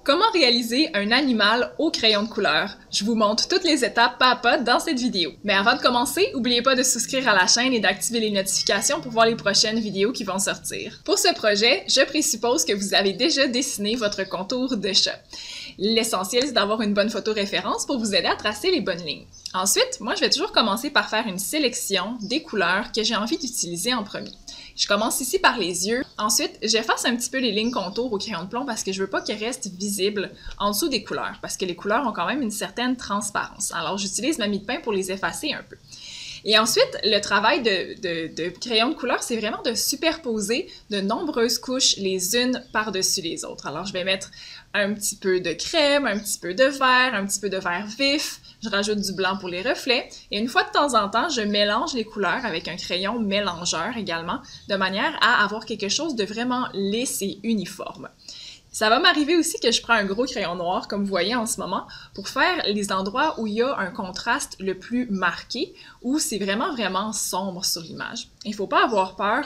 Comment réaliser un animal au crayon de couleur? Je vous montre toutes les étapes pas à pas dans cette vidéo. Mais avant de commencer, n'oubliez pas de souscrire à la chaîne et d'activer les notifications pour voir les prochaines vidéos qui vont sortir. Pour ce projet, je présuppose que vous avez déjà dessiné votre contour de chat. L'essentiel, c'est d'avoir une bonne photo référence pour vous aider à tracer les bonnes lignes. Ensuite, moi, je vais toujours commencer par faire une sélection des couleurs que j'ai envie d'utiliser en premier. Je commence ici par les yeux. Ensuite, j'efface un petit peu les lignes contours au crayon de plomb parce que je veux pas qu'elles restent visibles en dessous des couleurs, parce que les couleurs ont quand même une certaine transparence. Alors, j'utilise ma mie de pain pour les effacer un peu. Et ensuite, le travail de crayon de couleur, c'est vraiment de superposer de nombreuses couches les unes par-dessus les autres. Alors, je vais mettre un petit peu de crème, un petit peu de vert, un petit peu de vert vif. Je rajoute du blanc pour les reflets. Et une fois de temps en temps, je mélange les couleurs avec un crayon mélangeur également, de manière à avoir quelque chose de vraiment lisse et uniforme. Ça va m'arriver aussi que je prends un gros crayon noir, comme vous voyez en ce moment, pour faire les endroits où il y a un contraste le plus marqué, où c'est vraiment sombre sur l'image. Il ne faut pas avoir peur,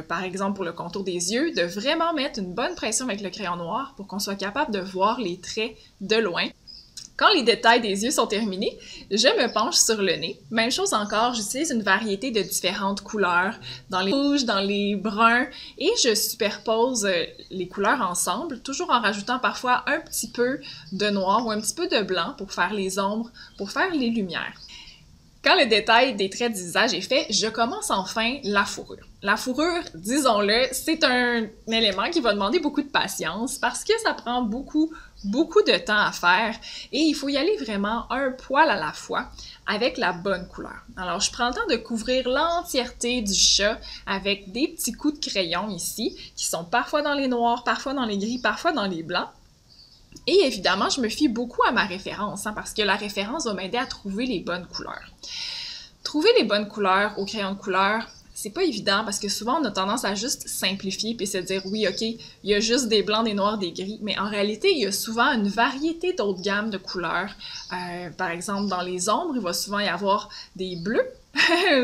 par exemple pour le contour des yeux, de vraiment mettre une bonne pression avec le crayon noir pour qu'on soit capable de voir les traits de loin. Quand les détails des yeux sont terminés, je me penche sur le nez. Même chose encore, j'utilise une variété de différentes couleurs, dans les rouges, dans les bruns, et je superpose les couleurs ensemble, toujours en rajoutant parfois un petit peu de noir ou un petit peu de blanc pour faire les ombres, pour faire les lumières. Quand le détail des traits du visage est fait, je commence enfin la fourrure. La fourrure, disons-le, c'est un élément qui va demander beaucoup de patience parce que ça prend beaucoup de temps à faire et il faut y aller vraiment un poil à la fois avec la bonne couleur. Alors, je prends le temps de couvrir l'entièreté du chat avec des petits coups de crayon ici qui sont parfois dans les noirs, parfois dans les gris, parfois dans les blancs. Et évidemment, je me fie beaucoup à ma référence, parce que la référence va m'aider à trouver les bonnes couleurs. Trouver les bonnes couleurs au crayon de couleur, c'est pas évident parce que souvent on a tendance à juste simplifier puis se dire oui, ok, il y a juste des blancs, des noirs, des gris, mais en réalité, il y a souvent une variété d'autres gammes de couleurs. Par exemple, dans les ombres, il va souvent y avoir des bleus,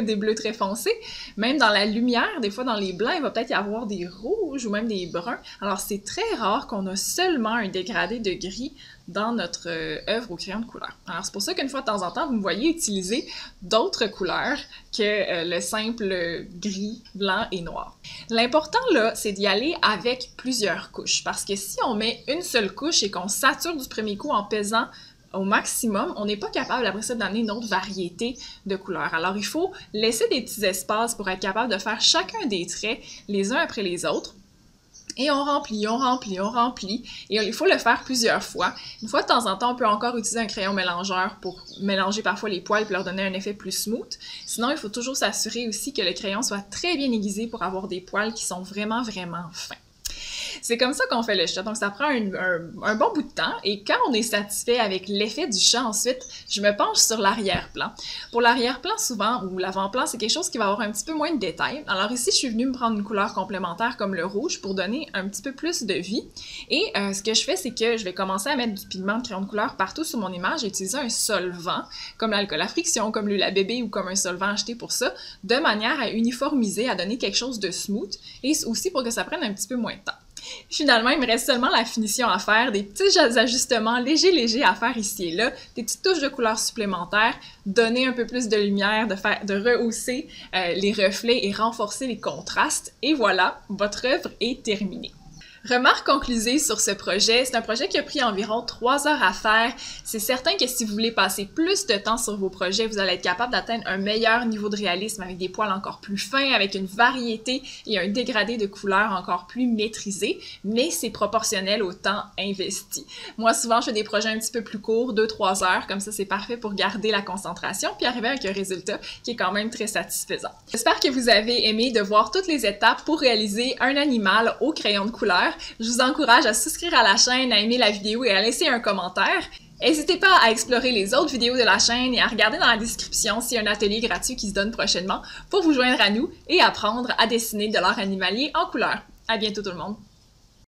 des bleus très foncés. Même dans la lumière, des fois dans les blancs, il va peut-être y avoir des rouges ou même des bruns. Alors c'est très rare qu'on a seulement un dégradé de gris dans notre œuvre au crayon de couleur. Alors c'est pour ça qu'une fois de temps en temps, vous me voyez utiliser d'autres couleurs que le simple gris, blanc et noir. L'important là, c'est d'y aller avec plusieurs couches, parce que si on met une seule couche et qu'on sature du premier coup en pesant au maximum, on n'est pas capable après ça d'amener une autre variété de couleurs. Alors il faut laisser des petits espaces pour être capable de faire chacun des traits les uns après les autres. Et on remplit, on remplit, on remplit. Et il faut le faire plusieurs fois. Une fois de temps en temps, on peut encore utiliser un crayon mélangeur pour mélanger parfois les poils et leur donner un effet plus smooth. Sinon, il faut toujours s'assurer aussi que le crayon soit très bien aiguisé pour avoir des poils qui sont vraiment fins. C'est comme ça qu'on fait le chat, donc ça prend un bon bout de temps, et quand on est satisfait avec l'effet du chat ensuite, je me penche sur l'arrière-plan. Pour l'arrière-plan souvent, ou l'avant-plan, c'est quelque chose qui va avoir un petit peu moins de détails. Alors ici, je suis venue me prendre une couleur complémentaire comme le rouge pour donner un petit peu plus de vie, et ce que je fais, c'est que je vais commencer à mettre du pigment de crayon de couleur partout sur mon image et utiliser un solvant, comme l'alcool à friction, comme l'huile à bébé ou comme un solvant acheté pour ça, de manière à uniformiser, à donner quelque chose de smooth, et aussi pour que ça prenne un petit peu moins de temps. Finalement, il me reste seulement la finition à faire, des petits ajustements légers à faire ici et là, des petites touches de couleur supplémentaires, donner un peu plus de lumière, de rehausser les reflets et renforcer les contrastes. Et voilà, votre œuvre est terminée. Remarque conclusive sur ce projet, c'est un projet qui a pris environ 3 heures à faire. C'est certain que si vous voulez passer plus de temps sur vos projets, vous allez être capable d'atteindre un meilleur niveau de réalisme avec des poils encore plus fins, avec une variété et un dégradé de couleurs encore plus maîtrisé, mais c'est proportionnel au temps investi. Moi, souvent, je fais des projets un petit peu plus courts, 2-3 heures, comme ça c'est parfait pour garder la concentration puis arriver avec un résultat qui est quand même très satisfaisant. J'espère que vous avez aimé de voir toutes les étapes pour réaliser un animal au crayon de couleur. Je vous encourage à souscrire à la chaîne, à aimer la vidéo et à laisser un commentaire. N'hésitez pas à explorer les autres vidéos de la chaîne et à regarder dans la description s'il y a un atelier gratuit qui se donne prochainement pour vous joindre à nous et apprendre à dessiner de l'art animalier en couleur. À bientôt tout le monde!